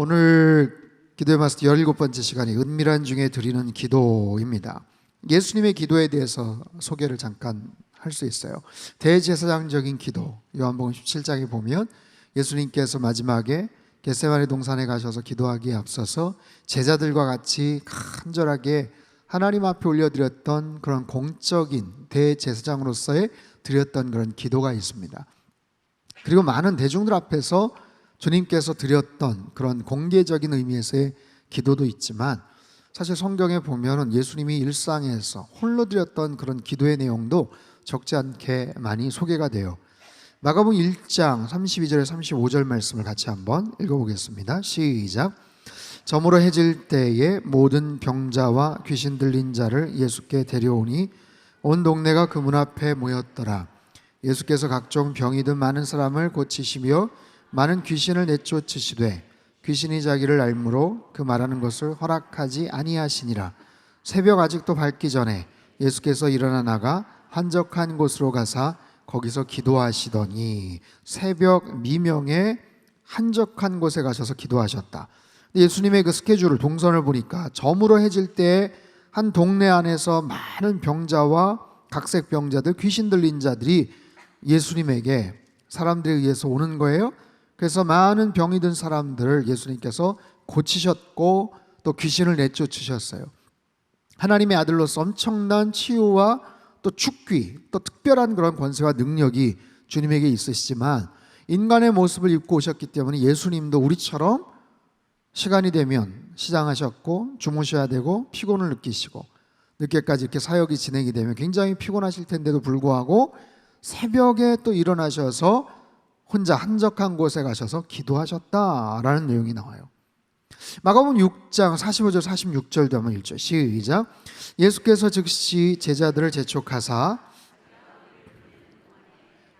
오늘 기도의 마스터 17번째 시간이 은밀한 중에 드리는 기도입니다. 예수님의 기도에 대해서 소개를 잠깐 할 수 있어요. 대제사장적인 기도, 요한복음 17장에 보면 예수님께서 마지막에 겟세마네 동산에 가셔서 기도하기에 앞서서 제자들과 같이 간절하게 하나님 앞에 올려드렸던 그런 공적인 대제사장으로서의 드렸던 그런 기도가 있습니다. 그리고 많은 대중들 앞에서 주님께서 드렸던 그런 공개적인 의미에서의 기도도 있지만, 사실 성경에 보면은 예수님이 일상에서 홀로 드렸던 그런 기도의 내용도 적지 않게 많이 소개가 돼요. 마가복음 1장 32절에 35절 말씀을 같이 한번 읽어보겠습니다. 시작. 저물어 해질 때에 모든 병자와 귀신 들린 자를 예수께 데려오니 온 동네가 그 문 앞에 모였더라. 예수께서 각종 병이 든 많은 사람을 고치시며 많은 귀신을 내쫓으시되 귀신이 자기를 알므로 그 말하는 것을 허락하지 아니하시니라. 새벽 아직도 밝기 전에 예수께서 일어나 나가 한적한 곳으로 가사 거기서 기도하시더니, 새벽 미명에 한적한 곳에 가셔서 기도하셨다. 예수님의 그 스케줄을, 동선을 보니까 저물어 해질 때 한 동네 안에서 많은 병자와 각색 병자들, 귀신 들린 자들이 예수님에게 사람들에 의해서 오는 거예요. 그래서 많은 병이 든 사람들을 예수님께서 고치셨고 또 귀신을 내쫓으셨어요. 하나님의 아들로서 엄청난 치유와 또 축귀, 또 특별한 그런 권세와 능력이 주님에게 있으시지만, 인간의 모습을 입고 오셨기 때문에 예수님도 우리처럼 시간이 되면 시장하셨고 주무셔야 되고 피곤을 느끼시고 늦게까지 이렇게 사역이 진행이 되면 굉장히 피곤하실 텐데도 불구하고 새벽에 또 일어나셔서 혼자 한적한 곳에 가셔서 기도하셨다라는 내용이 나와요. 마가복음 6장 45절 46절도 한번 읽죠. 시작. 예수께서 즉시 제자들을 재촉하사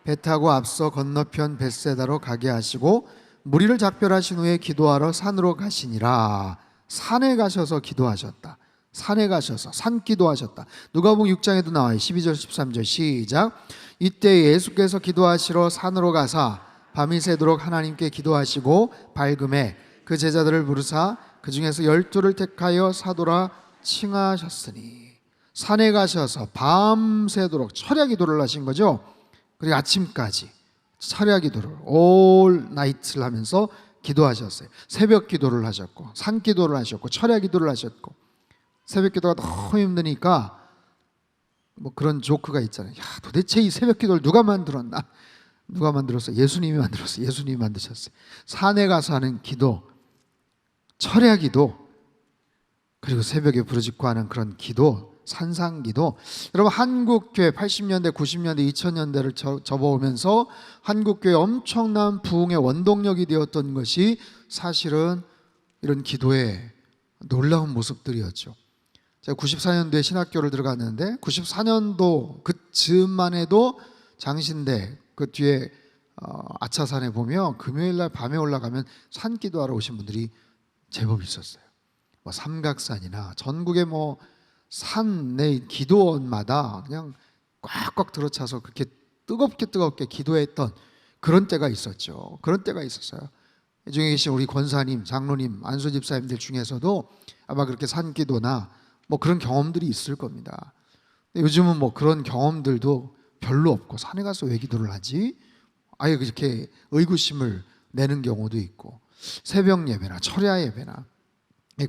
배 타고 앞서 건너편 벳세다로 가게 하시고 무리를 작별하신 후에 기도하러 산으로 가시니라. 산에 가셔서 기도하셨다. 산에 가셔서 산기도하셨다. 누가복음 6장에도 나와요. 12절 13절 시작. 이때 예수께서 기도하시러 산으로 가사 밤이 새도록 하나님께 기도하시고 밝음에 그 제자들을 부르사 그 중에서 12를 택하여 사도라 칭하셨으니. 산에 가셔서 밤새도록 철야 기도를 하신 거죠. 그리고 아침까지 철야 기도를 올 나이트를 하면서 기도하셨어요. 새벽 기도를 하셨고 산 기도를 하셨고 철야 기도를 하셨고, 새벽 기도가 너무 힘드니까 뭐 그런 조크가 있잖아요. 야, 도대체 이 새벽 기도를 누가 만들었나? 누가 만들었어요? 예수님이 만들었어요. 예수님이 만드셨어요. 산에 가서 하는 기도, 철야 기도, 그리고 새벽에 부르짖고 하는 그런 기도, 산상기도. 여러분, 한국교회 80년대, 90년대, 2000년대를 접어오면서 한국교회 엄청난 부흥의 원동력이 되었던 것이 사실은 이런 기도의 놀라운 모습들이었죠. 제가 94년도에 신학교를 들어갔는데 94년도 그 즈음만 해도 장신대 그 뒤에 아차산에 보면 금요일날 밤에 올라가면 산기도하러 오신 분들이 제법 있었어요. 뭐 삼각산이나 전국의 뭐 산내 기도원마다 그냥 꽉꽉 들어차서 그렇게 뜨겁게 기도했던 그런 때가 있었죠. 그런 때가 있었어요. 이 중에 계신 우리 권사님, 장로님, 안수 집사님들 중에서도 아마 그렇게 산기도나 뭐 그런 경험들이 있을 겁니다. 요즘은 뭐 그런 경험들도 별로 없고, 산에 가서 왜 기도를 하지? 아예 그렇게 의구심을 내는 경우도 있고, 새벽 예배나 철야 예배나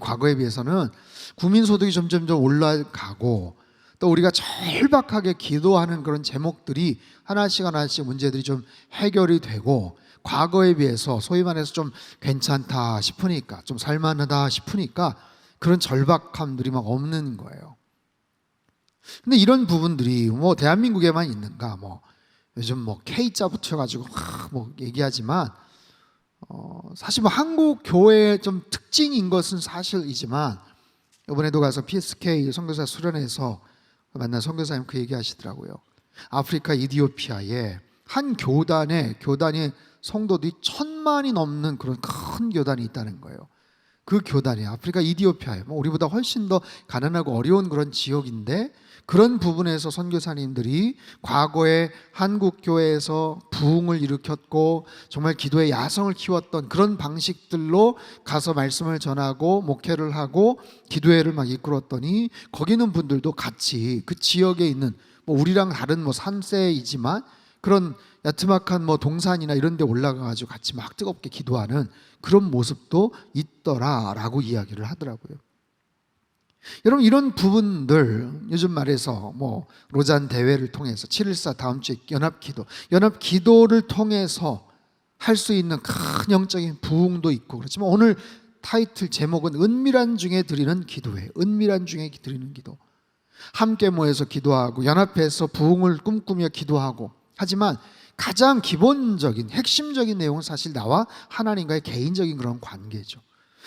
과거에 비해서는 국민소득이 점점 올라가고, 또 우리가 절박하게 기도하는 그런 제목들이 하나씩 문제들이 좀 해결이 되고, 과거에 비해서 소위 말해서 좀 괜찮다 싶으니까, 좀 살만하다 싶으니까 그런 절박함들이 막 없는 거예요. 근데 이런 부분들이 뭐 대한민국에만 있는가? 뭐 요즘 뭐 K자 붙여가지고 뭐 얘기하지만 사실 뭐 한국 교회의 좀 특징인 것은 사실이지만, 이번에도 가서 PSK 선교사 수련회에서 만난 선교사님 그 얘기하시더라고요. 아프리카 이디오피아에 한 교단이 성도들이 1000만이 넘는 그런 큰 교단이 있다는 거예요. 그 교단이 아프리카 이디오피아에 우리보다 훨씬 더 가난하고 어려운 그런 지역인데, 그런 부분에서 선교사님들이 과거에 한국 교회에서 부흥을 일으켰고 정말 기도의 야성을 키웠던 그런 방식들로 가서 말씀을 전하고 목회를 하고 기도회를 막 이끌었더니, 거기 있는 분들도 같이 그 지역에 있는 우리랑 다른 3세이지만 그런 야트막한 동산이나 이런 데 올라가가지고 같이 막 뜨겁게 기도하는 그런 모습도 있더라라고 이야기를 하더라고요. 여러분, 이런 부분들 요즘 말해서 로잔 대회를 통해서 7.14 다음 주에 연합기도를 통해서 할 수 있는 큰 영적인 부흥도 있고, 그렇지만 오늘 타이틀 제목은 은밀한 중에 드리는 기도회, 은밀한 중에 드리는 기도. 함께 모여서 기도하고 연합해서 부흥을 꿈꾸며 기도하고, 하지만 가장 기본적인 핵심적인 내용은 사실 나와 하나님과의 개인적인 그런 관계죠.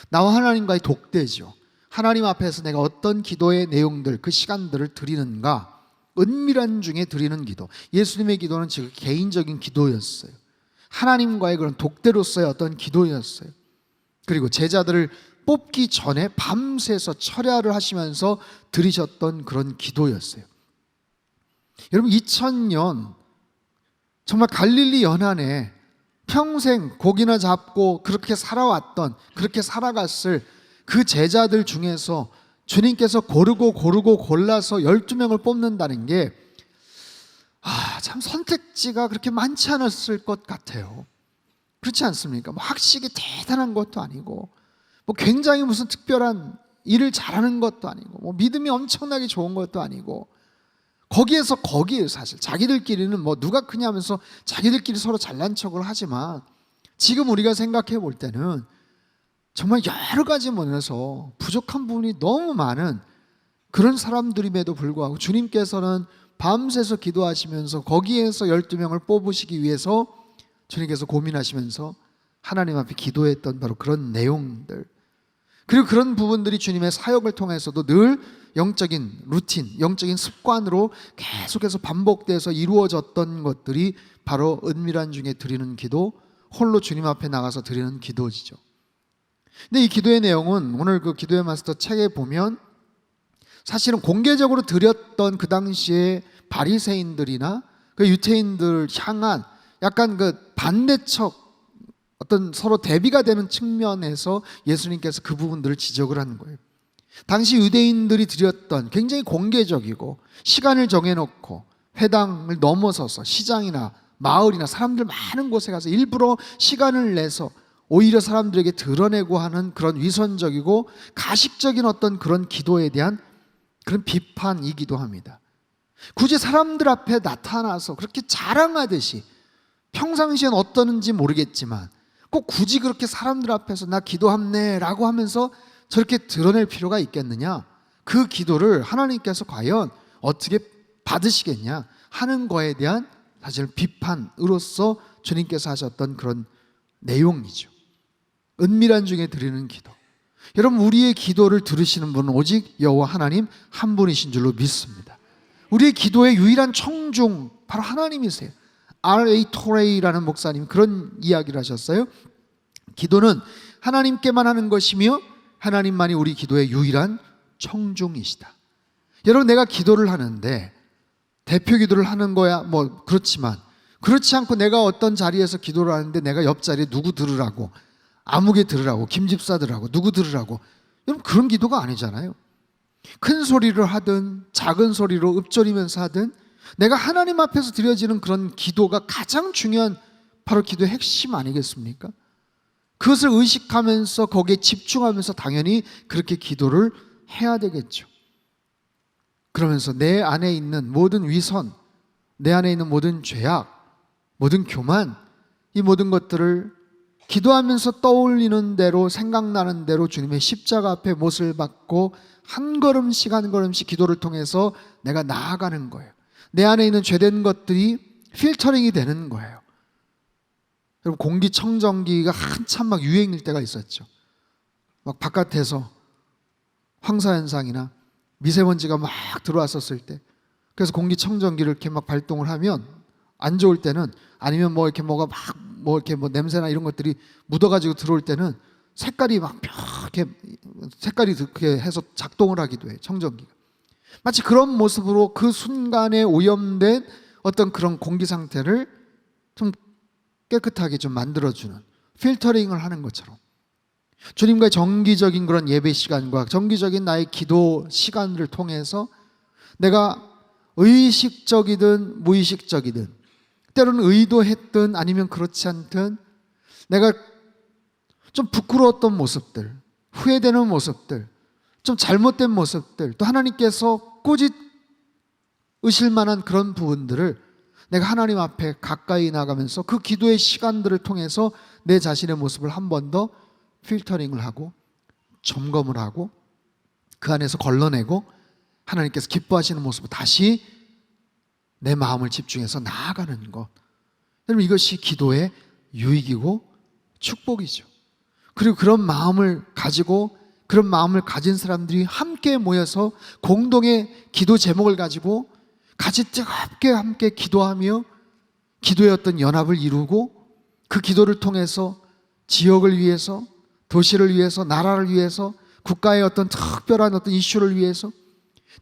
나와 하나님과의 독대죠. 하나님 앞에서 내가 어떤 기도의 내용들, 그 시간들을 드리는가, 은밀한 중에 드리는 기도. 예수님의 기도는 지금 개인적인 기도였어요. 하나님과의 그런 독대로서의 어떤 기도였어요. 그리고 제자들을 뽑기 전에 밤새서 철야를 하시면서 드리셨던 그런 기도였어요. 여러분, 2000년 정말 갈릴리 연안에 평생 고기나 잡고 그렇게 살아왔던, 그렇게 살아갔을 그 제자들 중에서 주님께서 고르고 골라서 12명을 뽑는다는 게 참 선택지가 그렇게 많지 않았을 것 같아요. 그렇지 않습니까? 학식이 대단한 것도 아니고 굉장히 무슨 특별한 일을 잘하는 것도 아니고 믿음이 엄청나게 좋은 것도 아니고, 거기에서 사실 자기들끼리는 누가 크냐 하면서 자기들끼리 서로 잘난 척을 하지만, 지금 우리가 생각해 볼 때는 정말 여러 가지 면에서 부족한 부분이 너무 많은 그런 사람들임에도 불구하고 주님께서는 밤새서 기도하시면서 거기에서 12명을 뽑으시기 위해서 주님께서 고민하시면서 하나님 앞에 기도했던 바로 그런 내용들, 그리고 그런 부분들이 주님의 사역을 통해서도 늘 영적인 루틴, 영적인 습관으로 계속해서 반복돼서 이루어졌던 것들이 바로 은밀한 중에 드리는 기도, 홀로 주님 앞에 나가서 드리는 기도지죠. 근데 이 기도의 내용은 오늘 그 기도의 마스터 책에 보면 사실은 공개적으로 드렸던 그 당시에 바리새인들이나 그 유대인들 향한 약간 그 반대척, 어떤 서로 대비가 되는 측면에서 예수님께서 그 부분들을 지적을 하는 거예요. 당시 유대인들이 드렸던 굉장히 공개적이고 시간을 정해놓고 회당을 넘어서서 시장이나 마을이나 사람들 많은 곳에 가서 일부러 시간을 내서 오히려 사람들에게 드러내고 하는 그런 위선적이고 가식적인 어떤 그런 기도에 대한 그런 비판이기도 합니다. 굳이 사람들 앞에 나타나서 그렇게 자랑하듯이, 평상시엔 어떠는지 모르겠지만 꼭 굳이 그렇게 사람들 앞에서 나 기도합네 라고 하면서 저렇게 드러낼 필요가 있겠느냐, 그 기도를 하나님께서 과연 어떻게 받으시겠냐 하는 거에 대한 사실 비판으로서 주님께서 하셨던 그런 내용이죠. 은밀한 중에 드리는 기도. 여러분, 우리의 기도를 들으시는 분은 오직 여호와 하나님 한 분이신 줄로 믿습니다. 우리의 기도의 유일한 청중 바로 하나님이세요. R.A. 토레이라는 목사님이 그런 이야기를 하셨어요. 기도는 하나님께만 하는 것이며 하나님만이 우리 기도의 유일한 청중이시다. 여러분, 내가 기도를 하는데 대표 기도를 하는 거야 그렇지만, 그렇지 않고 내가 어떤 자리에서 기도를 하는데 내가 옆자리에 누구 들으라고, 아무개 들으라고, 김집사 들으라고, 누구 들으라고, 여러분 그런 기도가 아니잖아요. 큰 소리를 하든 작은 소리로 읊조리면서 하든 내가 하나님 앞에서 드려지는 그런 기도가 가장 중요한 바로 기도의 핵심 아니겠습니까? 그것을 의식하면서 거기에 집중하면서 당연히 그렇게 기도를 해야 되겠죠. 그러면서 내 안에 있는 모든 위선, 내 안에 있는 모든 죄악, 모든 교만, 이 모든 것들을 기도하면서 떠올리는 대로, 생각나는 대로 주님의 십자가 앞에 못을 박고 한 걸음씩 한 걸음씩 기도를 통해서 내가 나아가는 거예요. 내 안에 있는 죄된 것들이 필터링이 되는 거예요. 여러분, 공기청정기가 한참 유행일 때가 있었죠. 바깥에서 황사현상이나 미세먼지가 들어왔었을 때, 그래서 공기청정기를 이렇게 발동을 하면 안 좋을 때는, 아니면 이렇게 뭐가 이렇게 냄새나 이런 것들이 묻어가지고 들어올 때는 색깔이 이렇게 이렇게 색깔이 그렇게 해서 작동을 하기도 해요. 청정기가. 마치 그런 모습으로 그 순간에 오염된 어떤 그런 공기 상태를 좀 깨끗하게 좀 만들어주는, 필터링을 하는 것처럼 주님과의 정기적인 그런 예배 시간과 정기적인 나의 기도 시간을 통해서 내가 의식적이든 무의식적이든, 때로는 의도했든 아니면 그렇지 않든, 내가 좀 부끄러웠던 모습들, 후회되는 모습들, 좀 잘못된 모습들, 또 하나님께서 꾸짖으실 만한 그런 부분들을 내가 하나님 앞에 가까이 나가면서 그 기도의 시간들을 통해서 내 자신의 모습을 한 번 더 필터링을 하고 점검을 하고 그 안에서 걸러내고 하나님께서 기뻐하시는 모습을 다시 내 마음을 집중해서 나아가는 것. 여러분, 이것이 기도의 유익이고 축복이죠. 그리고 그런 마음을 가지고, 그런 마음을 가진 사람들이 함께 모여서 공동의 기도 제목을 가지고 같이 뜨겁게 함께 기도하며 기도의 어떤 연합을 이루고, 그 기도를 통해서 지역을 위해서, 도시를 위해서, 나라를 위해서, 국가의 어떤 특별한 어떤 이슈를 위해서,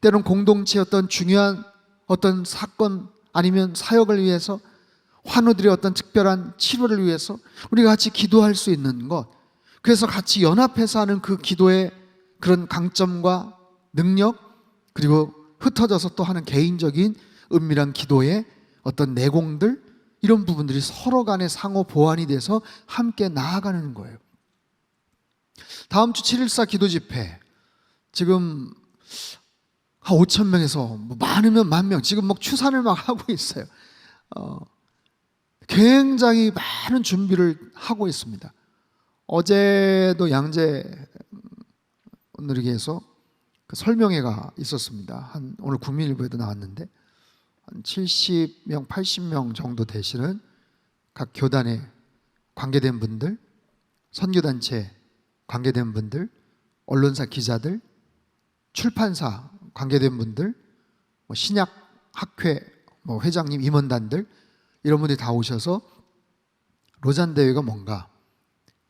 때로는 공동체의 어떤 중요한 어떤 사건 아니면 사역을 위해서, 환우들의 어떤 특별한 치료를 위해서 우리가 같이 기도할 수 있는 것, 그래서 같이 연합해서 하는 그 기도의 그런 강점과 능력, 그리고 흩어져서 또 하는 개인적인 은밀한 기도의 어떤 내공들, 이런 부분들이 서로 간에 상호 보완이 돼서 함께 나아가는 거예요. 다음 주 7.14 기도 집회, 지금 한 5천 명에서 많으면 10,000명, 지금 막 추산을 막 하고 있어요. 굉장히 많은 준비를 하고 있습니다. 어제도 양재 오늘에게서 그 설명회가 있었습니다. 오늘 국민일보에도 나왔는데 한 70명, 80명 정도 되시는 각 교단에 관계된 분들, 선교단체 관계된 분들, 언론사 기자들, 출판사 관계된 분들, 신약학회 회장님, 임원단들, 이런 분들이 다 오셔서 로잔 대회가 뭔가,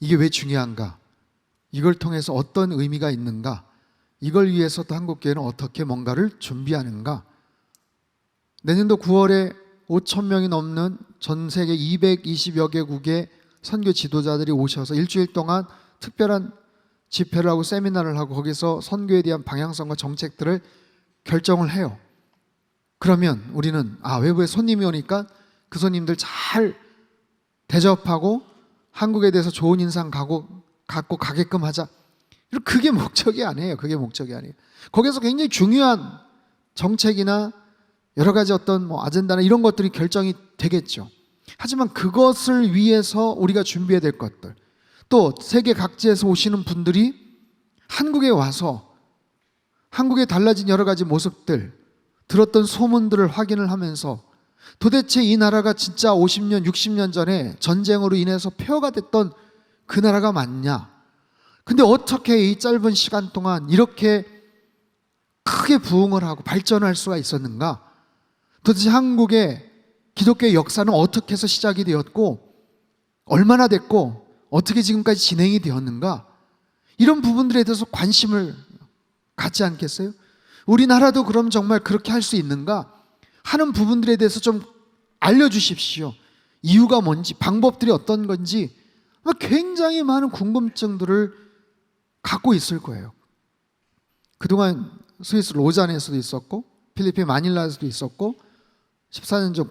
이게 왜 중요한가, 이걸 통해서 어떤 의미가 있는가, 이걸 위해서 또 한국교회는 어떻게 뭔가를 준비하는가. 내년도 9월에 5,000명이 넘는 전 세계 220여 개국의 선교 지도자들이 오셔서 일주일 동안 특별한 집회를 하고 세미나를 하고 거기서 선교에 대한 방향성과 정책들을 결정을 해요. 그러면 우리는 외부에 손님이 오니까 그 손님들 잘 대접하고 한국에 대해서 좋은 인상 갖고 가게끔 하자. 그게 목적이 아니에요. 그게 목적이 아니에요. 거기서 굉장히 중요한 정책이나 여러 가지 어떤 아젠다나 이런 것들이 결정이 되겠죠. 하지만 그것을 위해서 우리가 준비해야 될 것들, 또 세계 각지에서 오시는 분들이 한국에 와서 한국의 달라진 여러 가지 모습들, 들었던 소문들을 확인을 하면서 도대체 이 나라가 진짜 50년, 60년 전에 전쟁으로 인해서 폐허가 됐던 그 나라가 맞냐? 근데 어떻게 이 짧은 시간 동안 이렇게 크게 부흥을 하고 발전할 수가 있었는가? 도대체 한국의 기독교의 역사는 어떻게 해서 시작이 되었고 얼마나 됐고 어떻게 지금까지 진행이 되었는가? 이런 부분들에 대해서 관심을 갖지 않겠어요? 우리나라도 그럼 정말 그렇게 할 수 있는가 하는 부분들에 대해서 좀 알려주십시오. 이유가 뭔지, 방법들이 어떤 건지 굉장히 많은 궁금증들을 갖고 있을 거예요. 그동안 스위스 로잔에서도 있었고 필리핀 마닐라에서도 있었고 14년 전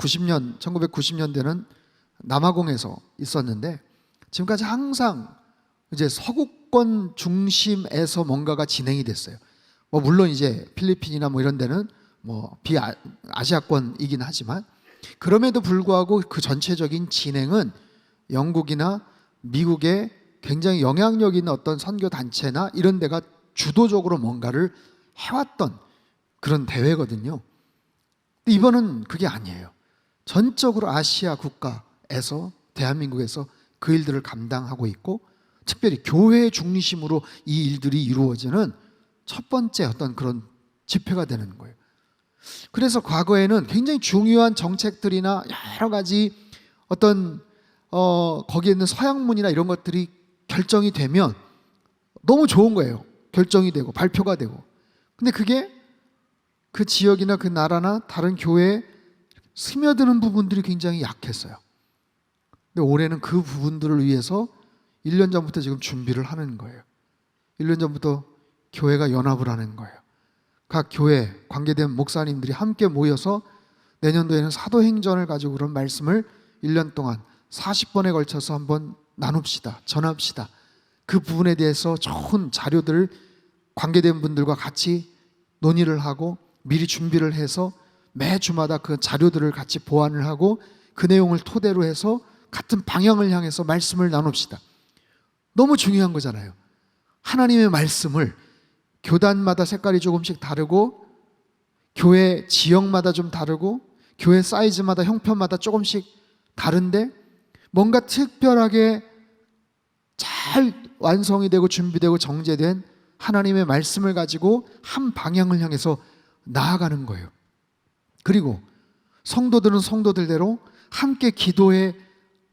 1990년대는 남아공에서 있었는데 지금까지 항상 이제 서구권 중심에서 뭔가가 진행이 됐어요. 물론 이제 필리핀이나 이런 데는 비아시아권이긴 하지만 그럼에도 불구하고 그 전체적인 진행은 영국이나 미국의 굉장히 영향력 있는 어떤 선교 단체나 이런 데가 주도적으로 뭔가를 해왔던 그런 대회거든요. 근데 이번은 그게 아니에요. 전적으로 아시아 국가에서 대한민국에서 그 일들을 감당하고 있고 특별히 교회 중심으로 이 일들이 이루어지는 첫 번째 어떤 그런 집회가 되는 거예요. 그래서 과거에는 굉장히 중요한 정책들이나 여러 가지 어떤 거기에 있는 서양문이나 이런 것들이 결정이 되면 너무 좋은 거예요. 결정이 되고 발표가 되고. 근데 그게 그 지역이나 그 나라나 다른 교회에 스며드는 부분들이 굉장히 약했어요. 근데 올해는 그 부분들을 위해서 1년 전부터 지금 준비를 하는 거예요. 1년 전부터 교회가 연합을 하는 거예요. 각 교회 관계된 목사님들이 함께 모여서 내년도에는 사도행전을 가지고 그런 말씀을 1년 동안 40번에 걸쳐서 한번 나눕시다. 전합시다. 그 부분에 대해서 좋은 자료들을 관계된 분들과 같이 논의를 하고 미리 준비를 해서 매주마다 그 자료들을 같이 보완을 하고 그 내용을 토대로 해서 같은 방향을 향해서 말씀을 나눕시다. 너무 중요한 거잖아요. 하나님의 말씀을 교단마다 색깔이 조금씩 다르고 교회 지역마다 좀 다르고 교회 사이즈마다 형편마다 조금씩 다른데 뭔가 특별하게 잘 완성이 되고 준비되고 정제된 하나님의 말씀을 가지고 한 방향을 향해서 나아가는 거예요. 그리고 성도들은 성도들대로 함께 기도의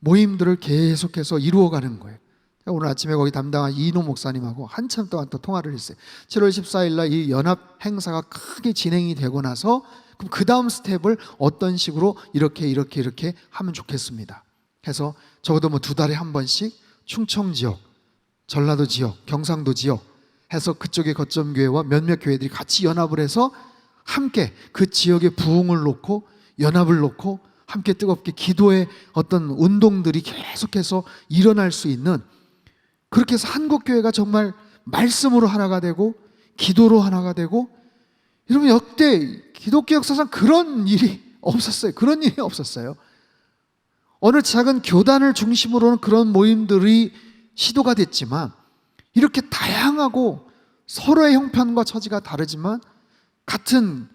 모임들을 계속해서 이루어가는 거예요. 오늘 아침에 거기 담당한 이인호 목사님하고 한참 동안 또 통화를 했어요. 7월 14일 날 이 연합 행사가 크게 진행이 되고 나서 그럼 그 다음 스텝을 어떤 식으로 이렇게 하면 좋겠습니다. 해서 적어도 뭐 2달에 한 번씩 충청 지역, 전라도 지역, 경상도 지역 해서 그쪽의 거점교회와 몇몇 교회들이 같이 연합을 해서 함께 그 지역의 부흥을 놓고 연합을 놓고 함께 뜨겁게 기도의 어떤 운동들이 계속해서 일어날 수 있는, 그렇게 해서 한국교회가 정말 말씀으로 하나가 되고 기도로 하나가 되고, 여러분 역대 기독교 역사상 그런 일이 없었어요. 그런 일이 없었어요. 어느 작은 교단을 중심으로는 그런 모임들이 시도가 됐지만 이렇게 다양하고 서로의 형편과 처지가 다르지만 같은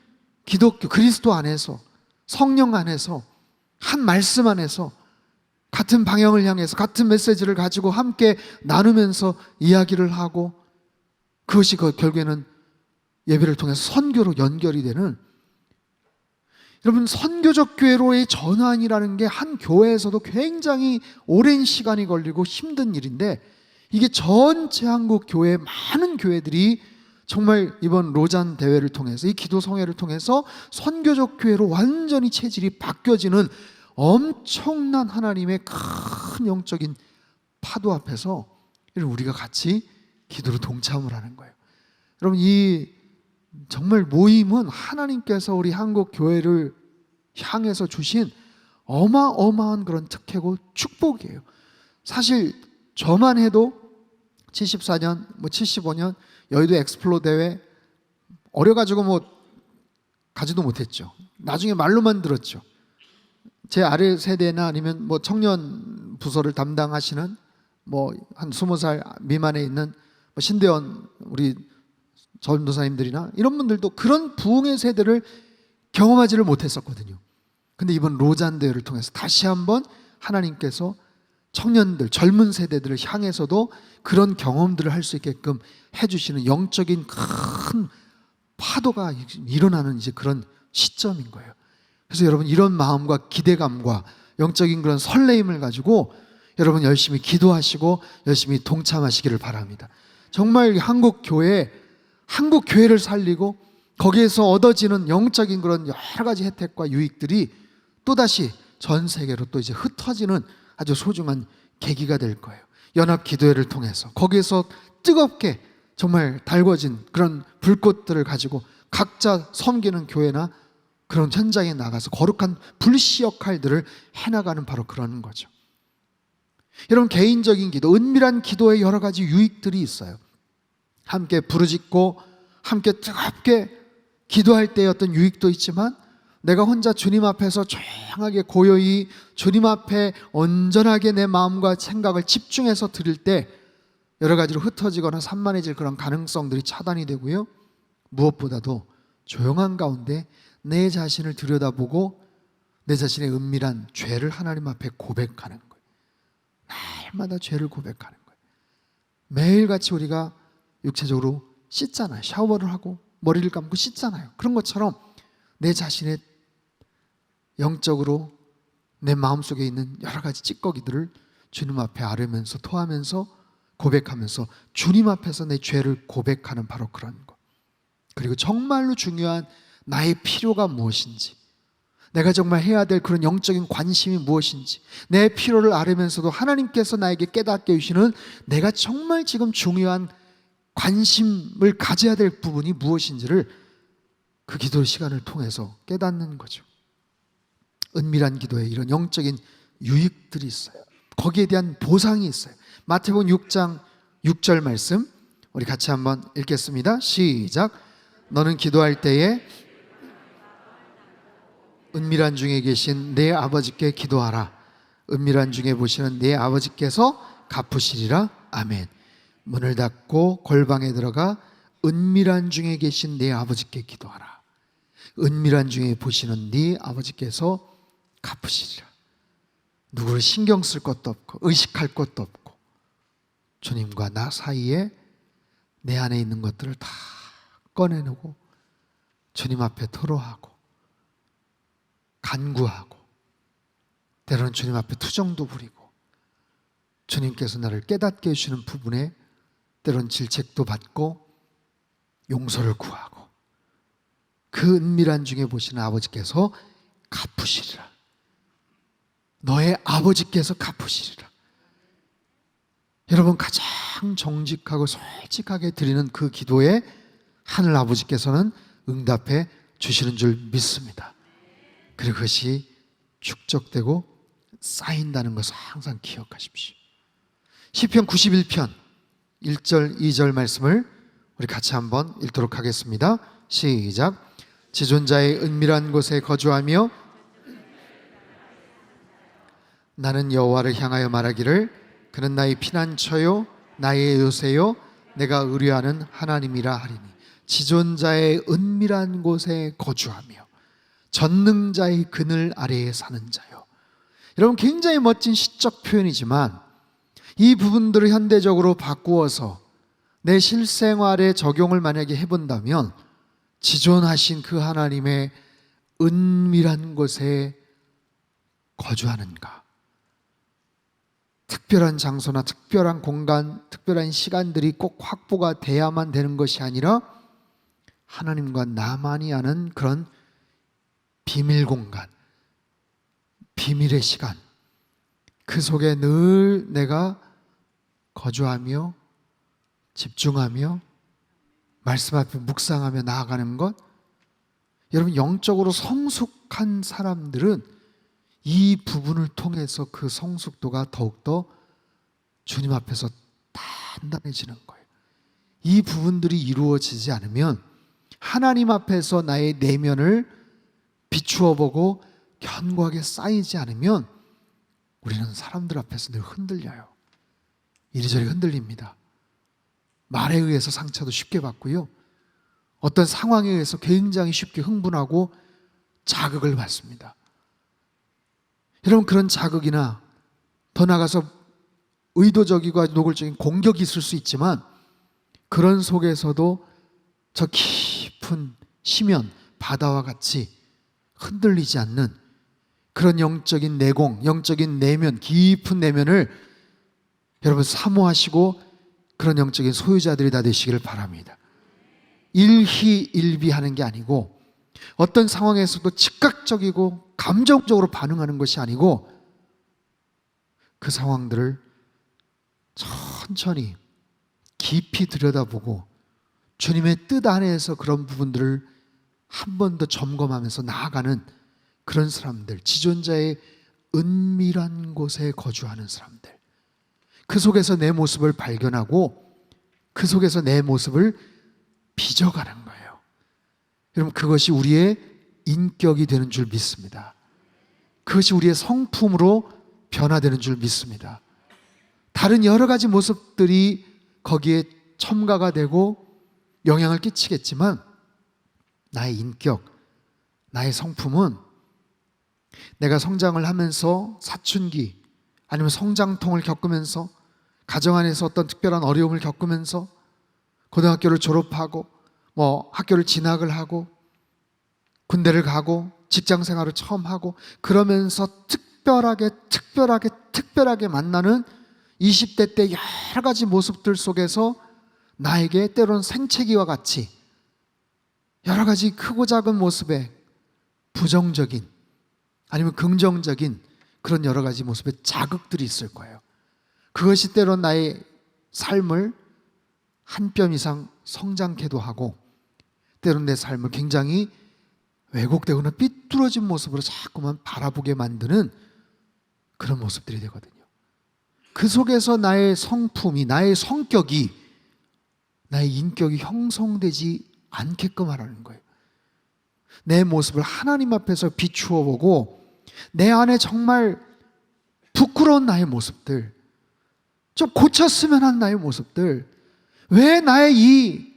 기독교 그리스도 안에서 성령 안에서 한 말씀 안에서 같은 방향을 향해서 같은 메시지를 가지고 함께 나누면서 이야기를 하고, 그것이 결국에는 예배를 통해서 선교로 연결이 되는, 여러분 선교적 교회로의 전환이라는 게 한 교회에서도 굉장히 오랜 시간이 걸리고 힘든 일인데, 이게 전체 한국 교회 많은 교회들이 정말 이번 로잔 대회를 통해서 이 기도 성회를 통해서 선교적 교회로 완전히 체질이 바뀌어지는 엄청난 하나님의 큰 영적인 파도 앞에서 우리가 같이 기도로 동참을 하는 거예요. 여러분 이 정말 모임은 하나님께서 우리 한국 교회를 향해서 주신 어마어마한 그런 특혜고 축복이에요. 사실 저만 해도 74년, 75년 여의도 엑스플로 대회 어려가지고 가지도 못했죠. 나중에 말로만 들었죠. 제 아래 세대나 아니면 청년 부서를 담당하시는 한 20살 미만에 있는 신대원 우리 전도사님들이나 이런 분들도 그런 부흥의 세대를 경험하지를 못했었거든요. 근데 이번 로잔 대회를 통해서 다시 한번 하나님께서 청년들, 젊은 세대들을 향해서도 그런 경험들을 할 수 있게끔 해주시는 영적인 큰 파도가 일어나는 이제 그런 시점인 거예요. 그래서 여러분 이런 마음과 기대감과 영적인 그런 설레임을 가지고 여러분 열심히 기도하시고 열심히 동참하시기를 바랍니다. 정말 한국 교회를 살리고 거기에서 얻어지는 영적인 그런 여러 가지 혜택과 유익들이 또다시 전 세계로 또 이제 흩어지는 아주 소중한 계기가 될 거예요. 연합 기도회를 통해서 거기에서 뜨겁게 정말 달궈진 그런 불꽃들을 가지고 각자 섬기는 교회나 그런 현장에 나가서 거룩한 불씨 역할들을 해나가는 바로 그런 거죠. 여러분 개인적인 기도, 은밀한 기도의 여러 가지 유익들이 있어요. 함께 부르짖고 함께 뜨겁게 기도할 때의 어떤 유익도 있지만, 내가 혼자 주님 앞에서 조용하게 고요히 주님 앞에 온전하게 내 마음과 생각을 집중해서 드릴 때 여러 가지로 흩어지거나 산만해질 그런 가능성들이 차단이 되고요. 무엇보다도 조용한 가운데 내 자신을 들여다보고 내 자신의 은밀한 죄를 하나님 앞에 고백하는 거예요. 날마다 죄를 고백하는 거예요. 매일같이 우리가 육체적으로 씻잖아요. 샤워를 하고 머리를 감고 씻잖아요. 그런 것처럼 내 자신의 영적으로 내 마음속에 있는 여러 가지 찌꺼기들을 주님 앞에 아뢰면서 토하면서 고백하면서 주님 앞에서 내 죄를 고백하는 바로 그런 것. 그리고 정말로 중요한 나의 필요가 무엇인지, 내가 정말 해야 될 그런 영적인 관심이 무엇인지, 내 필요를 알으면서도 하나님께서 나에게 깨닫게 해주시는 내가 정말 지금 중요한 관심을 가져야 될 부분이 무엇인지를 그 기도 시간을 통해서 깨닫는 거죠. 은밀한 기도에 이런 영적인 유익들이 있어요. 거기에 대한 보상이 있어요. 마태복음 6장 6절 말씀 우리 같이 한번 읽겠습니다. 시작. 너는 기도할 때에 은밀한 중에 계신 내 아버지께 기도하라. 은밀한 중에 보시는 내 아버지께서 갚으시리라. 아멘. 문을 닫고 골방에 들어가 은밀한 중에 계신 내 아버지께 기도하라. 은밀한 중에 보시는 네 아버지께서 갚으시리라. 누구를 신경 쓸 것도 없고 의식할 것도 없고 주님과 나 사이에 내 안에 있는 것들을 다 꺼내놓고 주님 앞에 토로하고 간구하고 때로는 주님 앞에 투정도 부리고 주님께서 나를 깨닫게 해주시는 부분에 때로는 질책도 받고 용서를 구하고 그 은밀한 중에 보시는 아버지께서 갚으시리라. 너의 아버지께서 갚으시리라. 여러분, 가장 정직하고 솔직하게 드리는 그 기도에 하늘 아버지께서는 응답해 주시는 줄 믿습니다. 그리고 그것이 축적되고 쌓인다는 것을 항상 기억하십시오. 시편 91편 1절 2절 말씀을 우리 같이 한번 읽도록 하겠습니다. 시작. 지존자의 은밀한 곳에 거주하며 나는 여호와를 향하여 말하기를 그는 나의 피난처요 나의 요새요 내가 의뢰하는 하나님이라 하리니. 지존자의 은밀한 곳에 거주하며 전능자의 그늘 아래에 사는 자요. 여러분, 굉장히 멋진 시적 표현이지만 이 부분들을 현대적으로 바꾸어서 내 실생활에 적용을 만약에 해본다면 지존하신 그 하나님의 은밀한 곳에 거주하는가? 특별한 장소나 특별한 공간, 특별한 시간들이 꼭 확보가 돼야만 되는 것이 아니라 하나님과 나만이 아는 그런 비밀 공간, 비밀의 시간, 그 속에 늘 내가 거주하며 집중하며 말씀 앞에 묵상하며 나아가는 것. 여러분, 영적으로 성숙한 사람들은 이 부분을 통해서 그 성숙도가 더욱더 주님 앞에서 단단해지는 거예요. 이 부분들이 이루어지지 않으면 하나님 앞에서 나의 내면을 비추어 보고 견고하게 쌓이지 않으면 우리는 사람들 앞에서 늘 흔들려요. 이리저리 흔들립니다. 말에 의해서 상처도 쉽게 받고요. 어떤 상황에 의해서 굉장히 쉽게 흥분하고 자극을 받습니다. 여러분, 그런 자극이나 더 나아가서 의도적이고 노골적인 공격이 있을 수 있지만 그런 속에서도 저 깊은 심연, 바다와 같이 흔들리지 않는 그런 영적인 내공, 영적인 내면, 깊은 내면을 여러분 사모하시고 그런 영적인 소유자들이 다 되시기를 바랍니다. 일희일비하는 게 아니고 어떤 상황에서도 즉각적이고 감정적으로 반응하는 것이 아니고 그 상황들을 천천히 깊이 들여다보고 주님의 뜻 안에서 그런 부분들을 한 번 더 점검하면서 나아가는 그런 사람들, 지존자의 은밀한 곳에 거주하는 사람들, 그 속에서 내 모습을 발견하고 그 속에서 내 모습을 빚어가는 거예요. 여러분, 그것이 우리의 인격이 되는 줄 믿습니다. 그것이 우리의 성품으로 변화되는 줄 믿습니다. 다른 여러 가지 모습들이 거기에 첨가가 되고 영향을 끼치겠지만 나의 인격, 나의 성품은 내가 성장을 하면서 사춘기 아니면 성장통을 겪으면서 가정 안에서 어떤 특별한 어려움을 겪으면서 고등학교를 졸업하고 학교를 진학을 하고 군대를 가고 직장 생활을 처음 하고 그러면서 특별하게 만나는 20대 때 여러 가지 모습들 속에서 나에게 때로는 생채기와 같이 여러 가지 크고 작은 모습에 부정적인 아니면 긍정적인 그런 여러 가지 모습의 자극들이 있을 거예요. 그것이 때로는 나의 삶을 한 뼘 이상 성장케도 하고 때로는 내 삶을 굉장히 왜곡되거나 삐뚤어진 모습으로 자꾸만 바라보게 만드는 그런 모습들이 되거든요. 그 속에서 나의 성품이, 나의 성격이, 나의 인격이 형성되지 않게끔 하라는 거예요. 내 모습을 하나님 앞에서 비추어 보고 내 안에 정말 부끄러운 나의 모습들, 좀 고쳤으면 한 나의 모습들, 왜 나의 이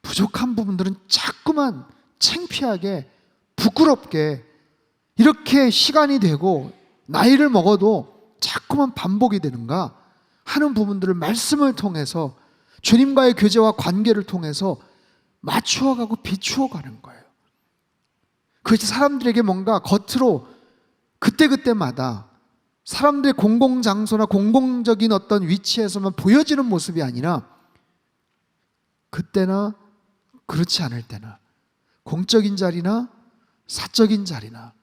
부족한 부분들은 자꾸만 창피하게 부끄럽게 이렇게 시간이 되고 나이를 먹어도 자꾸만 반복이 되는가 하는 부분들을 말씀을 통해서 주님과의 교제와 관계를 통해서 맞추어가고 비추어가는 거예요. 그것이 사람들에게 뭔가 겉으로 그때그때마다 사람들의 공공장소나 공공적인 어떤 위치에서만 보여지는 모습이 아니라 그때나 그렇지 않을 때나 공적인 자리나 사적인 자리나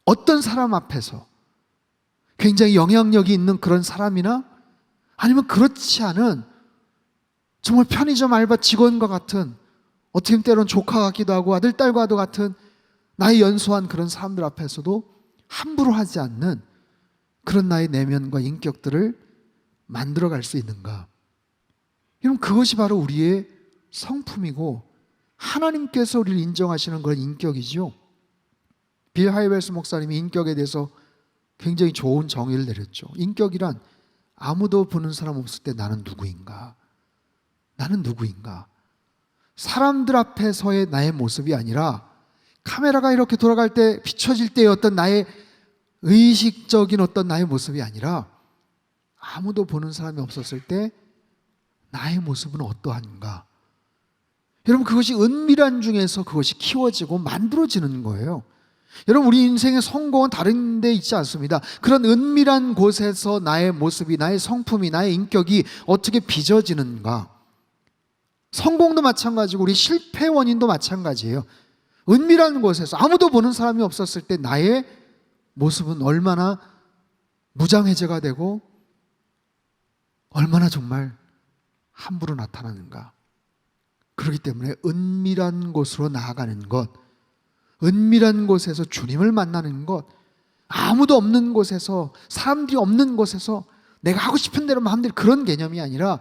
어떤 사람 앞에서 굉장히 영향력이 있는 그런 사람이나 아니면 그렇지 않은 정말 편의점 알바 직원과 같은 어떻게 보면 때로는 조카 같기도 하고 아들, 딸과도 같은 나의 연소한 그런 사람들 앞에서도 함부로 하지 않는 그런 나의 내면과 인격들을 만들어갈 수 있는가? 여러분, 그것이 바로 우리의 성품이고 하나님께서 우리를 인정하시는 그런 인격이죠. 빌 하이웰스 목사님이 인격에 대해서 굉장히 좋은 정의를 내렸죠. 인격이란 아무도 보는 사람 없을 때 나는 누구인가? 나는 누구인가? 사람들 앞에서의 나의 모습이 아니라 카메라가 이렇게 돌아갈 때 비춰질 때의 어떤 나의 의식적인 어떤 나의 모습이 아니라 아무도 보는 사람이 없었을 때 나의 모습은 어떠한가? 여러분, 그것이 은밀한 중에서 그것이 키워지고 만들어지는 거예요. 여러분, 우리 인생의 성공은 다른 데 있지 않습니다. 그런 은밀한 곳에서 나의 모습이, 나의 성품이, 나의 인격이 어떻게 빚어지는가? 성공도 마찬가지고 우리 실패 원인도 마찬가지예요. 은밀한 곳에서 아무도 보는 사람이 없었을 때 나의 모습은 얼마나 무장해제가 되고 얼마나 정말 함부로 나타나는가. 그렇기 때문에 은밀한 곳으로 나아가는 것, 은밀한 곳에서 주님을 만나는 것, 아무도 없는 곳에서, 사람들이 없는 곳에서 내가 하고 싶은 대로 마음대로 그런 개념이 아니라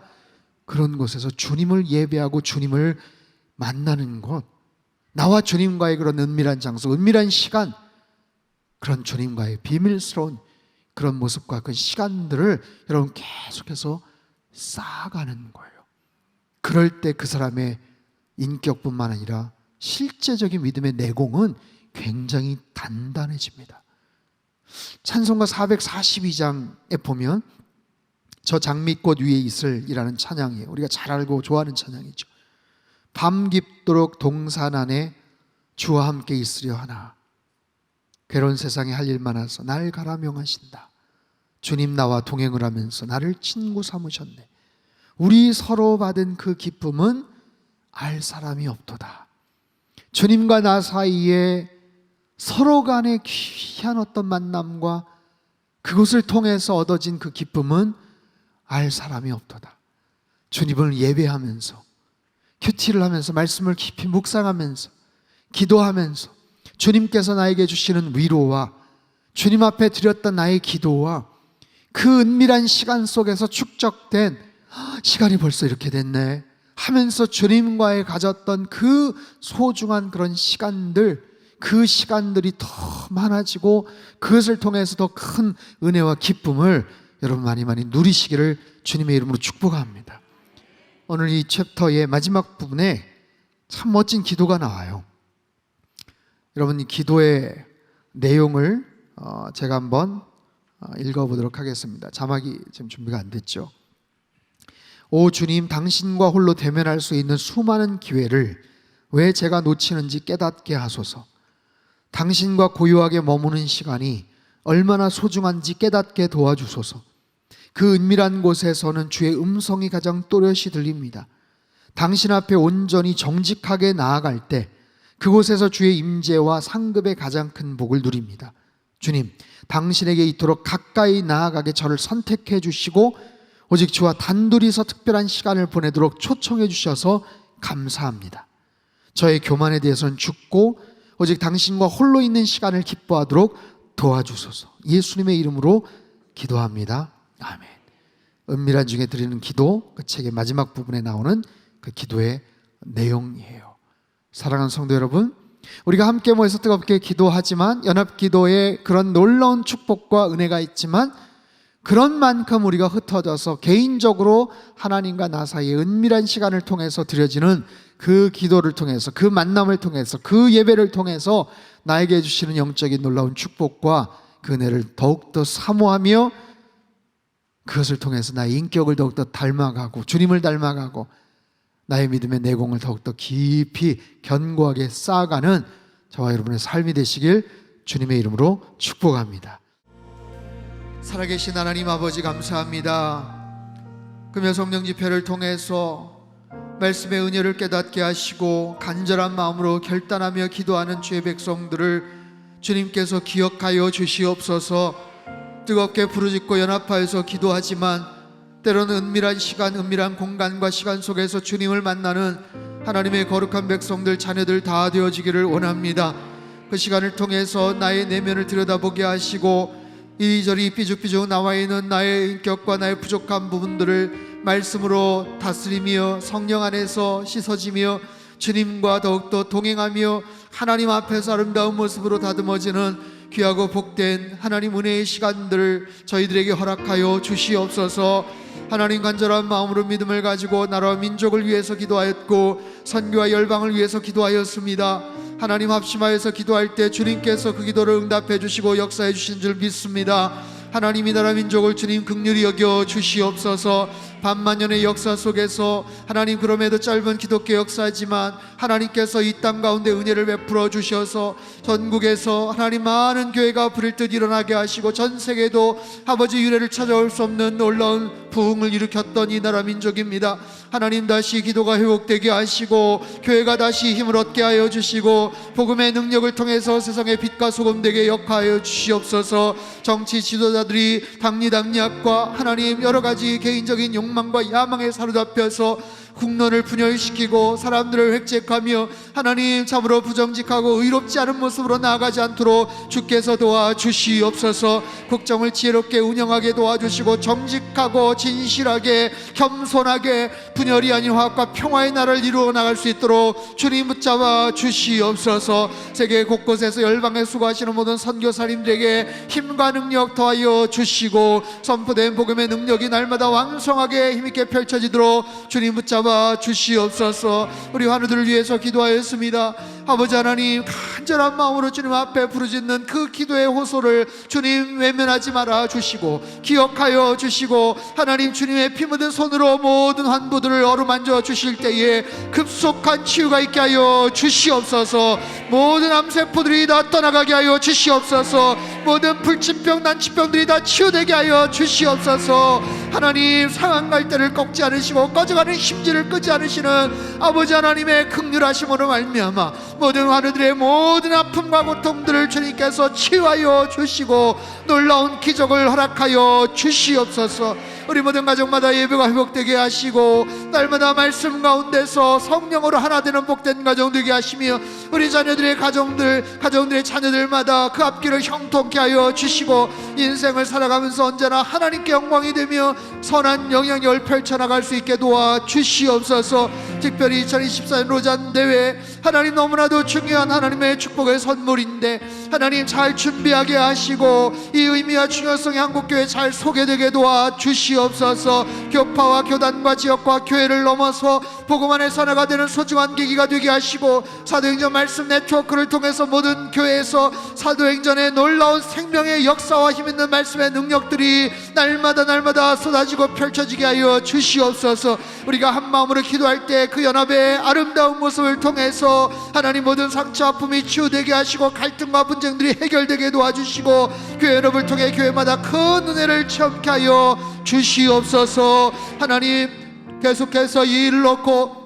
그런 곳에서 주님을 예배하고 주님을 만나는 것, 나와 주님과의 그런 은밀한 장소, 은밀한 시간, 그런 주님과의 비밀스러운 그런 모습과 그 시간들을 여러분 계속해서 쌓아가는 거예요. 그럴 때 그 사람의 인격뿐만 아니라 실제적인 믿음의 내공은 굉장히 단단해집니다. 찬송가 442장에 보면 저 장미꽃 위에 있을이라는 찬양이에요. 우리가 잘 알고 좋아하는 찬양이죠. 밤 깊도록 동산 안에 주와 함께 있으려 하나 괴로운 세상에 할 일 많아서 날 가라 명하신다. 주님 나와 동행을 하면서 나를 친구 삼으셨네. 우리 서로 받은 그 기쁨은 알 사람이 없도다. 주님과 나 사이에 서로 간의 귀한 어떤 만남과 그것을 통해서 얻어진 그 기쁨은 알 사람이 없도다. 주님을 예배하면서 큐티를 하면서 말씀을 깊이 묵상하면서 기도하면서 주님께서 나에게 주시는 위로와 주님 앞에 드렸던 나의 기도와 그 은밀한 시간 속에서 축적된 시간이 벌써 이렇게 됐네 하면서 주님과의 가졌던 그 소중한 그런 시간들, 그 시간들이 더 많아지고 그것을 통해서 더 큰 은혜와 기쁨을 여러분 많이 누리시기를 주님의 이름으로 축복합니다. 오늘 이 챕터의 마지막 부분에 참 멋진 기도가 나와요. 여러분, 이 기도의 내용을 제가 한번 읽어보도록 하겠습니다. 자막이 지금 준비가 안 됐죠. 오 주님, 당신과 홀로 대면할 수 있는 수많은 기회를 왜 제가 놓치는지 깨닫게 하소서. 당신과 고요하게 머무는 시간이 얼마나 소중한지 깨닫게 도와주소서. 그 은밀한 곳에서는 주의 음성이 가장 또렷이 들립니다. 당신 앞에 온전히 정직하게 나아갈 때 그곳에서 주의 임재와 상급의 가장 큰 복을 누립니다. 주님, 당신에게 이토록 가까이 나아가게 저를 선택해 주시고 오직 주와 단둘이서 특별한 시간을 보내도록 초청해 주셔서 감사합니다. 저의 교만에 대해서는 죽고 오직 당신과 홀로 있는 시간을 기뻐하도록 도와주소서. 예수님의 이름으로 기도합니다. 아멘. 은밀한 중에 드리는 기도, 그 책의 마지막 부분에 나오는 그 기도의 내용이에요. 사랑하는 성도 여러분, 우리가 함께 모여서 뜨겁게 기도하지만 연합기도에 그런 놀라운 축복과 은혜가 있지만 그런 만큼 우리가 흩어져서 개인적으로 하나님과 나 사이의 은밀한 시간을 통해서 드려지는 그 기도를 통해서, 그 만남을 통해서, 그 예배를 통해서 나에게 해주시는 영적인 놀라운 축복과 그 은혜를 더욱더 사모하며 그것을 통해서 나의 인격을 더욱더 닮아가고 주님을 닮아가고 나의 믿음의 내공을 더욱더 깊이 견고하게 쌓아가는 저와 여러분의 삶이 되시길 주님의 이름으로 축복합니다. 살아계신 하나님 아버지 감사합니다. 금요 성령 집회를 통해서 말씀의 은혜를 깨닫게 하시고 간절한 마음으로 결단하며 기도하는 주의 백성들을 주님께서 기억하여 주시옵소서. 뜨겁게 부르짖고 연합하여서 기도하지만 때로는 은밀한 시간, 은밀한 공간과 시간 속에서 주님을 만나는 하나님의 거룩한 백성들, 자녀들 다 되어지기를 원합니다. 그 시간을 통해서 나의 내면을 들여다보게 하시고 이리저리 삐죽삐죽 나와 있는 나의 인격과 나의 부족한 부분들을 말씀으로 다스리며 성령 안에서 씻어지며 주님과 더욱더 동행하며 하나님 앞에서 아름다운 모습으로 다듬어지는 귀하고 복된 하나님 은혜의 시간들을 저희들에게 허락하여 주시옵소서. 하나님, 간절한 마음으로 믿음을 가지고 나라와 민족을 위해서 기도하였고 선교와 열방을 위해서 기도하였습니다. 하나님, 합심하여서 기도할 때 주님께서 그 기도를 응답해 주시고 역사해 주신 줄 믿습니다. 하나님, 이 나라 민족을 주님 긍휼히 여겨 주시옵소서. 반만년의 역사 속에서 하나님, 그럼에도 짧은 기독교 역사지만 하나님께서 이 땅 가운데 은혜를 베풀어 주셔서 전국에서 하나님 많은 교회가 부릴 듯 일어나게 하시고 전 세계도 아버지 유래를 찾아올 수 없는 놀라운 부흥을 일으켰던 이 나라 민족입니다. 하나님, 다시 기도가 회복되게 하시고 교회가 다시 힘을 얻게 하여 주시고 복음의 능력을 통해서 세상의 빛과 소금 되게 역하여 주시옵소서. 정치 지도자들이 당리당략과 하나님 여러 가지 개인적인 욕망과 야망에 사로잡혀서 국론을 분열시키고 사람들을 획책하며 하나님 참으로 부정직하고 의롭지 않은 모습으로 나아가지 않도록 주께서 도와주시옵소서. 국정을 지혜롭게 운영하게 도와주시고 정직하고 진실하게 겸손하게 분열이 아닌 화합과 평화의 나라를 이루어 나갈 수 있도록 주님 붙잡아 주시옵소서. 세계 곳곳에서 열방에 수고하시는 모든 선교사님들에게 힘과 능력 더하여 주시고 선포된 복음의 능력이 날마다 왕성하게 힘있게 펼쳐지도록 주님 붙잡아 주시옵소서. 우리 환우들을 위해서 기도하였습니다. 아버지 하나님, 간절한 마음으로 주님 앞에 부르짖는 그 기도의 호소를 주님 외면하지 말아 주시고 기억하여 주시고 하나님, 주님의 피 묻은 손으로 모든 환부들을 어루만져 주실 때에 급속한 치유가 있게 하여 주시옵소서. 모든 암세포들이 다 떠나가게 하여 주시옵소서. 모든 불치병 난치병들이 다 치유되게 하여 주시옵소서. 하나님, 상한 갈대를 꺾지 않으시고 꺼져가는 심지를 끄지 않으시는 아버지 하나님의 긍휼하심으로 말미암아 모든 환우들의 모든 아픔과 고통들을 주님께서 치유하여 주시고 놀라운 기적을 허락하여 주시옵소서. 우리 모든 가정마다 예배가 회복되게 하시고 날마다 말씀 가운데서 성령으로 하나 되는 복된 가정 되게 하시며 우리 자녀들의 가정들의 자녀들마다 그 앞길을 형통케 하여 주시고 인생을 살아가면서 언제나 하나님께 영광이 되며 선한 영향력을 펼쳐나갈 수 있게 도와주시옵소서. 특별히 2024년 로잔대회 하나님, 너무나도 중요한 하나님의 축복의 선물인데 하나님 잘 준비하게 하시고 이 의미와 중요성이 한국교회에 잘 소개되게 도와주시옵소서. 교파와 교단과 지역과 교회를 넘어서 복음 안에 선화가 되는 소중한 계기가 되게 하시고 사도행전 말씀 네트워크를 통해서 모든 교회에서 사도행전의 놀라운 생명의 역사와 힘있는 말씀의 능력들이 날마다 쏟아지고 펼쳐지게 하여 주시옵소서. 우리가 한 마음으로 기도할 때 그 연합의 아름다운 모습을 통해서 하나님 모든 상처 아픔이 치유되게 하시고 갈등과 분쟁들이 해결되게 도와주시고 교회 연합을 통해 교회마다 큰 은혜를 체험케 하여 주시옵소서. 하나님 계속해서 이 일을 놓고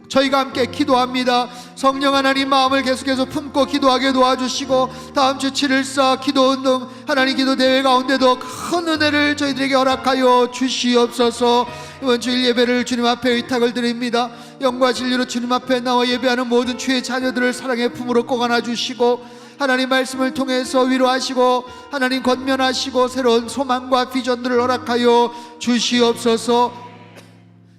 저희가 함께 기도합니다. 성령 하나님 마음을 계속해서 품고 기도하게 도와주시고 다음 주 7.14 기도운동 하나님 기도대회 가운데도 큰 은혜를 저희들에게 허락하여 주시옵소서. 이번 주일 예배를 주님 앞에 의탁을 드립니다. 영과 진리로 주님 앞에 나와 예배하는 모든 주의 자녀들을 사랑의 품으로 꼭 안아주시고 하나님 말씀을 통해서 위로하시고 하나님 권면하시고 새로운 소망과 비전들을 허락하여 주시옵소서.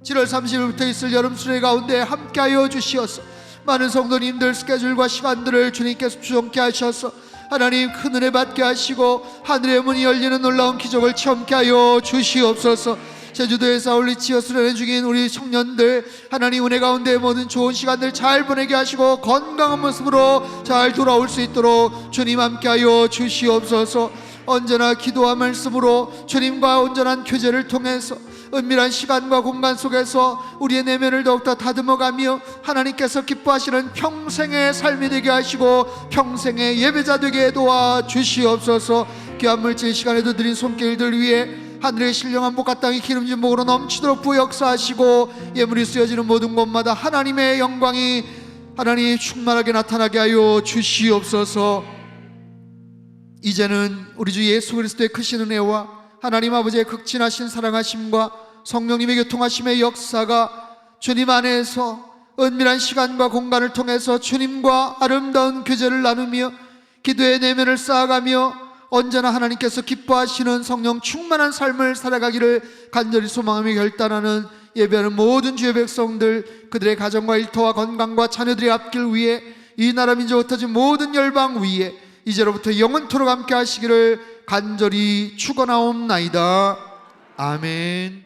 7월 30일부터 있을 여름 수련회 가운데 함께하여 주시옵소서. 많은 성도님들 스케줄과 시간들을 주님께서 주정케 하셔서 하나님 큰 은혜 받게 하시고 하늘의 문이 열리는 놀라운 기적을 체험케 하여 주시옵소서. 제주도에서 아울리치어 수련회 중인 우리 청년들 하나님 은혜 가운데 모든 좋은 시간들 잘 보내게 하시고 건강한 모습으로 잘 돌아올 수 있도록 주님 함께하여 주시옵소서. 언제나 기도와 말씀으로 주님과 온전한 교제를 통해서 은밀한 시간과 공간 속에서 우리의 내면을 더욱더 다듬어가며 하나님께서 기뻐하시는 평생의 삶이 되게 하시고 평생의 예배자 되게 도와주시옵소서. 귀한 물질 시간에도 드린 손길들 위해 하늘의 신령한 복과 땅이 기름진 복으로 넘치도록 부역사하시고 예물이 쓰여지는 모든 곳마다 하나님의 영광이 하나님 충만하게 나타나게 하여 주시옵소서. 이제는 우리 주 예수 그리스도의 크신 은혜와 하나님 아버지의 극진하신 사랑하심과 성령님의 교통하심의 역사가 주님 안에서 은밀한 시간과 공간을 통해서 주님과 아름다운 교제를 나누며 기도의 내면을 쌓아가며 언제나 하나님께서 기뻐하시는 성령 충만한 삶을 살아가기를 간절히 소망하며 결단하는 예배하는 모든 주의 백성들 그들의 가정과 일터와 건강과 자녀들의 앞길 위에 이 나라 민족 흩어진 모든 열방 위에 이제로부터 영원토록 함께 하시기를 간절히 축원하옵나이다. 아멘.